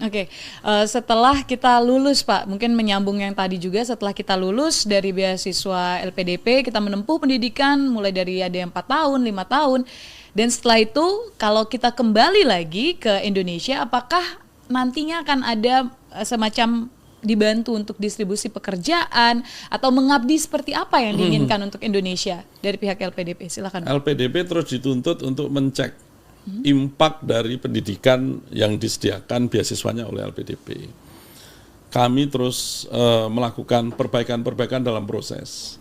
Oke, setelah kita lulus Pak, mungkin menyambung yang tadi juga, setelah kita lulus dari beasiswa LPDP, kita menempuh pendidikan mulai dari ada yang 4 tahun, 5 tahun, dan setelah itu kalau kita kembali lagi ke Indonesia, apakah nantinya akan ada semacam dibantu untuk distribusi pekerjaan atau mengabdi seperti apa yang diinginkan untuk Indonesia dari pihak LPDP? Silakan. LPDP terus dituntut untuk mencek impact dari pendidikan yang disediakan beasiswanya oleh LPDP. Kami terus melakukan perbaikan-perbaikan dalam proses.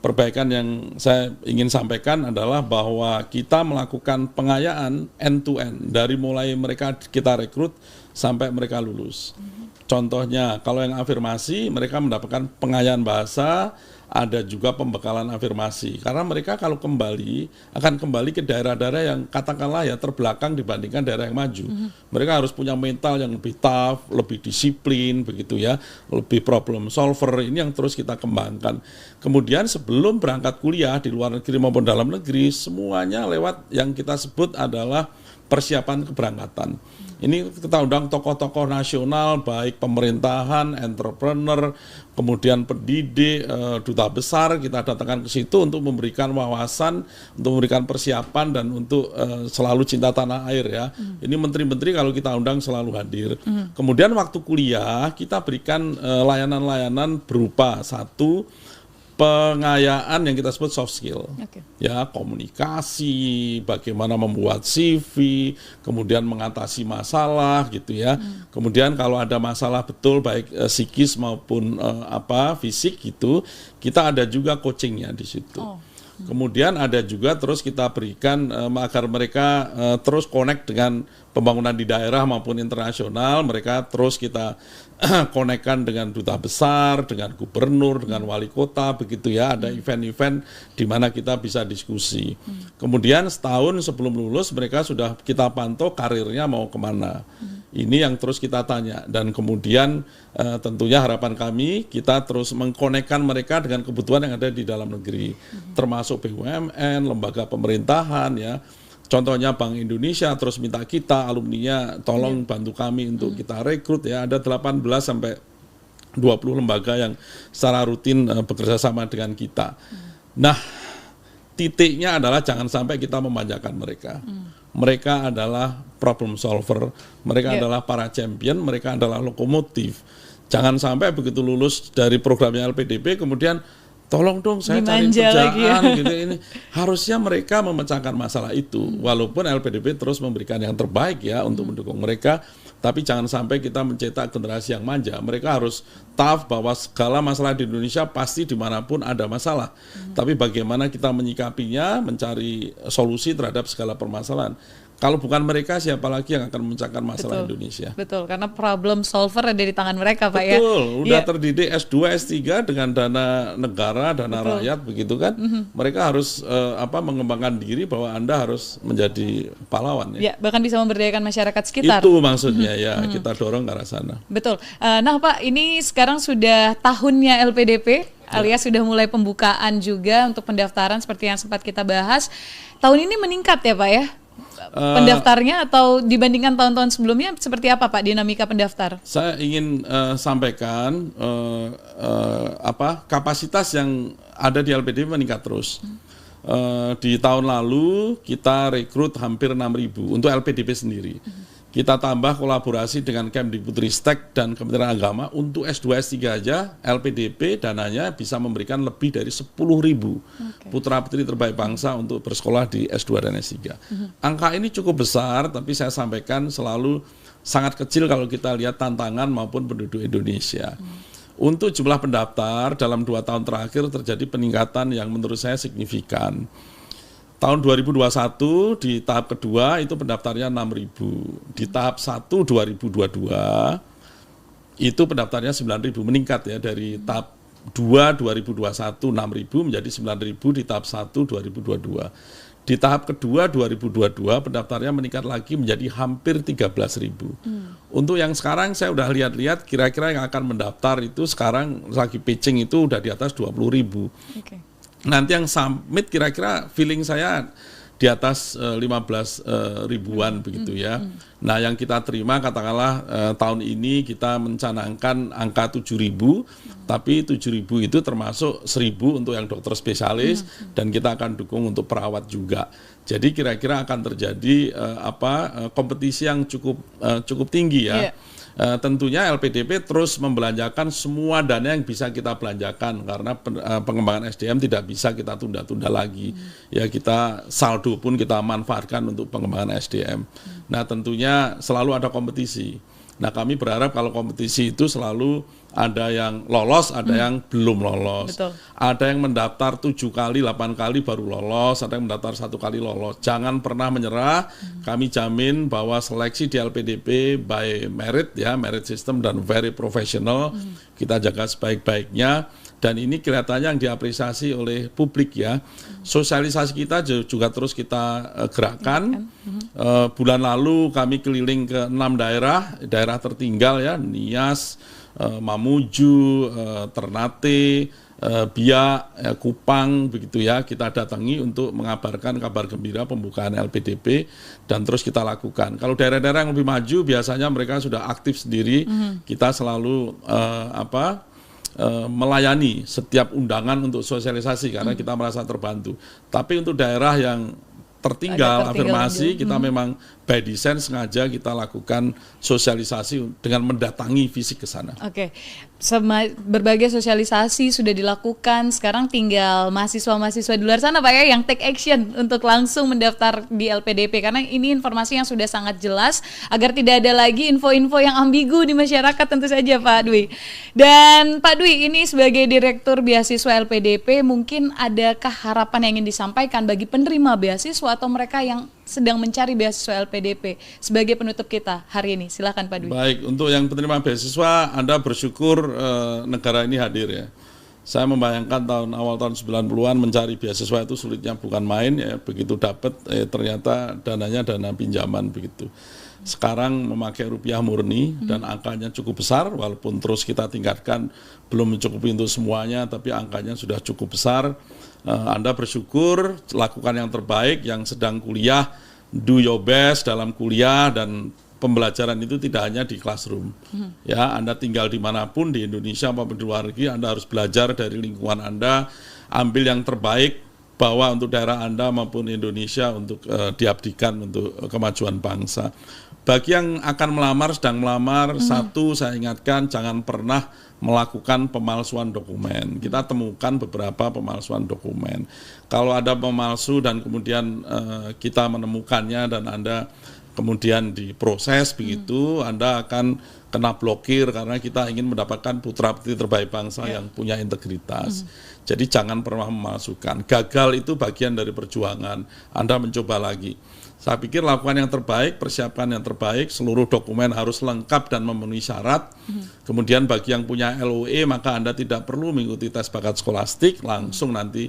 Perbaikan yang saya ingin sampaikan adalah bahwa kita melakukan pengayaan end-to-end dari mulai mereka kita rekrut sampai mereka lulus. Contohnya, kalau yang afirmasi, mereka mendapatkan pengayaan bahasa, ada juga pembekalan afirmasi. Karena mereka kalau akan kembali ke daerah-daerah yang katakanlah ya terbelakang dibandingkan daerah yang maju. Mereka harus punya mental yang lebih tough, lebih disiplin, begitu ya, lebih problem solver. Ini yang terus kita kembangkan. Kemudian sebelum berangkat kuliah di luar negeri maupun dalam negeri, semuanya lewat yang kita sebut adalah persiapan keberangkatan. Ini kita undang tokoh-tokoh nasional, baik pemerintahan, entrepreneur, kemudian pendidik, duta besar, kita datangkan ke situ untuk memberikan wawasan, untuk memberikan persiapan, dan untuk selalu cinta tanah air ya. Ini menteri-menteri kalau kita undang selalu hadir. Kemudian waktu kuliah, kita berikan layanan-layanan berupa satu, pengayaan yang kita sebut soft skill, ya, komunikasi, bagaimana membuat CV, kemudian mengatasi masalah, gitu ya. Kemudian kalau ada masalah betul baik psikis maupun fisik gitu, kita ada juga coachingnya di situ. Kemudian ada juga terus kita berikan agar mereka terus connect dengan pembangunan di daerah maupun internasional. Mereka terus kita konekkan dengan duta besar, dengan gubernur, dengan wali kota, begitu ya. Ada event-event di mana kita bisa diskusi. Kemudian setahun sebelum lulus mereka sudah kita pantau karirnya mau kemana. Ini yang terus kita tanya, dan kemudian tentunya harapan kami kita terus mengkonekkan mereka dengan kebutuhan yang ada di dalam negeri, termasuk BUMN, lembaga pemerintahan ya. Contohnya Bank Indonesia terus minta kita alumninya tolong bantu kami untuk kita rekrut ya. Ada 18 sampai 20 lembaga yang secara rutin bekerja sama dengan kita. Nah, titiknya adalah jangan sampai kita memanjakan mereka. Mereka adalah problem solver, mereka adalah para champion, mereka adalah lokomotif. Jangan sampai begitu lulus dari programnya LPDP kemudian tolong dong saya cari kerjaan gitu. Ini harusnya mereka memecahkan masalah itu. Walaupun LPDP terus memberikan yang terbaik ya untuk mendukung mereka, tapi jangan sampai kita mencetak generasi yang manja. Mereka harus tough bahwa segala masalah di Indonesia pasti dimanapun ada masalah. Tapi bagaimana kita menyikapinya, mencari solusi terhadap segala permasalahan. Kalau bukan mereka, siapa lagi yang akan memecahkan masalah Indonesia? Betul, karena problem solver ada di tangan mereka, Pak ya. Betul, udah terdidik S2, S3 dengan dana negara, dana rakyat, begitu kan? Mereka harus mengembangkan diri bahwa Anda harus menjadi pahlawan. Ya, bahkan bisa memberdayakan masyarakat sekitar. Itu maksudnya ya, kita dorong ke arah sana. Betul. Nah Pak, ini sekarang sudah tahunnya LPDP, alias sudah mulai pembukaan juga untuk pendaftaran seperti yang sempat kita bahas. Tahun ini meningkat ya Pak ya? Pendaftarnya atau dibandingkan tahun-tahun sebelumnya seperti apa Pak dinamika pendaftar? Saya ingin sampaikan kapasitas yang ada di LPDP meningkat terus. Di tahun lalu kita rekrut hampir 6.000 untuk LPDP sendiri. Kita tambah kolaborasi dengan Kemdikbudristek dan Kementerian Agama untuk S2, S3 aja, LPDP dananya bisa memberikan lebih dari 10.000 putra-putri terbaik bangsa untuk bersekolah di S2 dan S3. Angka ini cukup besar, tapi saya sampaikan selalu sangat kecil kalau kita lihat tantangan maupun penduduk Indonesia. Untuk jumlah pendaftar dalam 2 tahun terakhir terjadi peningkatan yang menurut saya signifikan. Tahun 2021 di tahap kedua itu pendaftarnya 6.000. Di tahap 1 2022 itu pendaftarnya 9.000, meningkat ya dari tahap 2 2021 6.000 menjadi 9.000 di tahap 1 2022. Di tahap kedua 2022 pendaftarnya meningkat lagi menjadi hampir 13.000. Untuk yang sekarang saya udah lihat-lihat kira-kira yang akan mendaftar itu sekarang lagi pitching itu udah di atas 20.000. Nanti yang summit kira-kira feeling saya di atas 15 ribuan begitu ya. Nah, yang kita terima katakanlah tahun ini kita mencanangkan angka 7.000, tapi 7.000 itu termasuk 1.000 untuk yang dokter spesialis dan kita akan dukung untuk perawat juga. Jadi kira-kira akan terjadi kompetisi yang cukup tinggi ya. Tentunya LPDP terus membelanjakan semua dana yang bisa kita belanjakan karena pengembangan SDM tidak bisa kita tunda-tunda lagi. Ya, kita saldo pun kita manfaatkan untuk pengembangan SDM. Nah, tentunya selalu ada kompetisi. Nah, kami berharap kalau kompetisi itu selalu ada yang lolos, ada yang belum lolos. Betul. Ada yang mendaftar 7 kali, 8 kali baru lolos, ada yang mendaftar 1 kali lolos. Jangan pernah menyerah. Kami jamin bahwa seleksi di LPDP by merit ya, merit system dan very professional. Kita jaga sebaik-baiknya. Dan ini kelihatannya yang diapresiasi oleh publik ya. Sosialisasi kita juga terus kita gerakkan. Bulan lalu kami keliling ke 6 daerah tertinggal ya, Nias, Mamuju, Ternate, Biak, Kupang begitu ya. Kita datangi untuk mengabarkan kabar gembira pembukaan LPDP dan terus kita lakukan. Kalau daerah-daerah yang lebih maju biasanya mereka sudah aktif sendiri. Kita selalu melayani setiap undangan untuk sosialisasi karena kita merasa terbantu. Tapi untuk daerah yang tertinggal afirmasi kita memang by design sengaja kita lakukan sosialisasi dengan mendatangi fisik ke sana. Oke. Berbagai sosialisasi sudah dilakukan, sekarang tinggal mahasiswa-mahasiswa di luar sana Pak ya yang take action untuk langsung mendaftar di LPDP karena ini informasi yang sudah sangat jelas agar tidak ada lagi info-info yang ambigu di masyarakat tentu saja Pak Dwi. Dan Pak Dwi ini sebagai Direktur Beasiswa LPDP mungkin adakah harapan yang ingin disampaikan bagi penerima beasiswa atau mereka yang sedang mencari beasiswa LPDP sebagai penutup kita hari ini? Silakan Pak Dwi. Baik, untuk yang penerima beasiswa Anda bersyukur negara ini hadir ya. Saya membayangkan awal tahun 90-an mencari beasiswa itu sulitnya bukan main ya, begitu dapat ternyata dananya dana pinjaman begitu. Sekarang memakai rupiah murni dan angkanya cukup besar walaupun terus kita tingkatkan belum mencukupi untuk semuanya tapi angkanya sudah cukup besar. Anda bersyukur, lakukan yang terbaik, yang sedang kuliah do your best dalam kuliah dan pembelajaran itu tidak hanya di classroom. Ya, Anda tinggal dimanapun di Indonesia maupun di luar negeri, Anda harus belajar dari lingkungan Anda, ambil yang terbaik, bawa untuk daerah Anda maupun Indonesia untuk diabdikan untuk kemajuan bangsa. Bagi yang akan melamar, sedang melamar, satu saya ingatkan jangan pernah melakukan pemalsuan dokumen. Kita temukan beberapa pemalsuan dokumen. Kalau ada pemalsu dan kemudian kita menemukannya dan Anda kemudian diproses begitu, Anda akan kena blokir karena kita ingin mendapatkan putra-putri terbaik bangsa yang punya integritas. Jadi jangan pernah memalsukan. Gagal itu bagian dari perjuangan. Anda mencoba lagi. Saya pikir lakukan yang terbaik, persiapkan yang terbaik, seluruh dokumen harus lengkap dan memenuhi syarat. Kemudian bagi yang punya LOE maka Anda tidak perlu mengikuti tes bakat skolastik, langsung nanti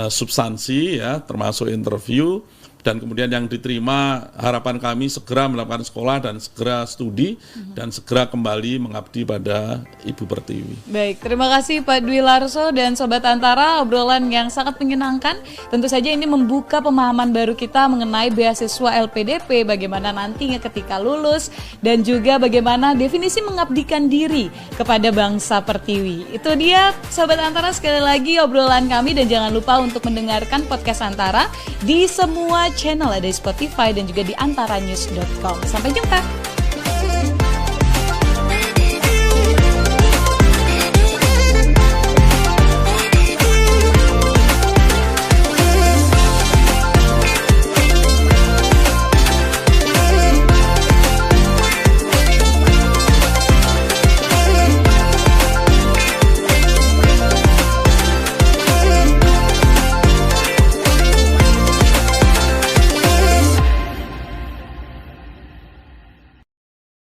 substansi ya, termasuk interview. Dan kemudian yang diterima harapan kami segera melakukan sekolah dan segera studi dan segera kembali mengabdi pada Ibu Pertiwi. Baik, terima kasih Pak Dwi Larso dan Sobat Antara, obrolan yang sangat menyenangkan. Tentu saja ini membuka pemahaman baru kita mengenai beasiswa LPDP, bagaimana nantinya ketika lulus dan juga bagaimana definisi mengabdikan diri kepada bangsa Pertiwi. Itu dia Sobat Antara, sekali lagi obrolan kami dan jangan lupa untuk mendengarkan podcast Antara di semua channel, ada di Spotify dan juga di antaranews.com. Sampai jumpa.